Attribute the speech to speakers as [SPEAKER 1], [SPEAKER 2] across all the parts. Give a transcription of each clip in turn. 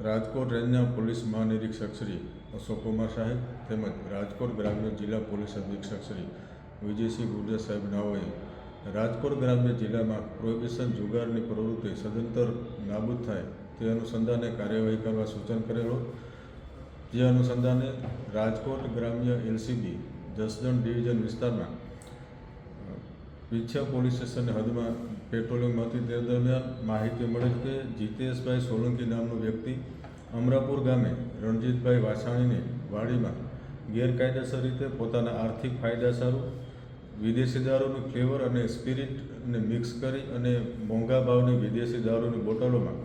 [SPEAKER 1] રાજકોટ રેન્જના પોલીસ મહાનિરીક્ષક શ્રી અશોક કુમાર સાહેબ તેમજ રાજકોટ ગ્રામ્ય જિલ્લા પોલીસ અધિક્ષક શ્રી વિજયસિંહ ગુર્જર સાહેબ નાઓએ રાજકોટ ગ્રામ્ય જિલ્લામાં પ્રોહિબિશન જુગારની પ્રવૃત્તિ સદંતર નાબૂદ થાય તે અનુસંધાને કાર્યવાહી કરવા સૂચન કરેલો, જે અનુસંધાને રાજકોટ ગ્રામ્ય એલસીબી જસદણ ડિવિઝન વિસ્તારમાં વિછા પોલીસ સ્ટેશનની હદમાં પેટ્રોલિંગ હતી તે દરમિયાન માહિતી મળે કે જીતેશભાઈ સોલંકી નામનો વ્યક્તિ અમરાપુર ગામે રણજીતભાઈ વાછાણીની વાડીમાં ગેરકાયદેસર રીતે પોતાના આર્થિક ફાયદા સારું વિદેશી દારૂનું ફ્લેવર અને સ્પિરિટને મિક્સ કરી અને મોંઘા ભાવની વિદેશી દારૂની બોટલોમાં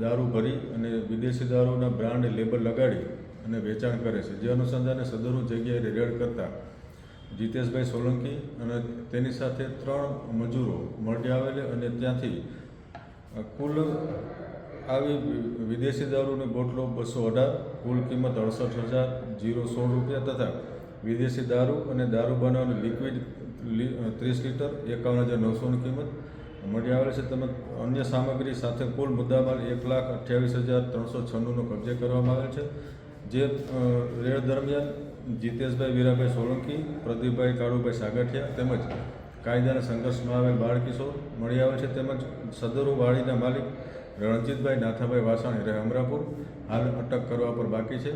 [SPEAKER 1] દારૂ ભરી અને વિદેશી દારૂના બ્રાન્ડ લેબલ લગાડી અને વેચાણ કરે છે, જે અનુસંધાને સદરુ જગ્યાએ રેડ કરતા જીતેશભાઈ સોલંકી અને તેની સાથે 3 મજૂરો મળી આવેલી અને ત્યાંથી કુલ આવી વિદેશી દારૂની બોટલો 218, કુલ કિંમત 68,016 રૂપિયા તથા વિદેશી દારૂ અને દારૂ બનાવવાની લિક્વિડ 30 લીટર 51,900ની કિંમત મળી આવેલ છે. તેમજ અન્ય સામગ્રી સાથે કુલ મુદ્દામાલ 1,28,396નો કબજે કરવામાં આવેલ છે. જે રેડ દરમિયાન જીતેશભાઈ વીરાભાઈ સોલંકી, પ્રદીપભાઈ કાળુભાઈ સાગઠિયા તેમજ કાયદાના સંઘર્ષમાં આવેલ બાળકિશોર મળી આવે છે. તેમજ સદરુ વાડીના માલિક રણજીતભાઈ નાથાભાઈ વાસાણી રહે અમરાપુર હાલ અટક કરવા પર બાકી છે.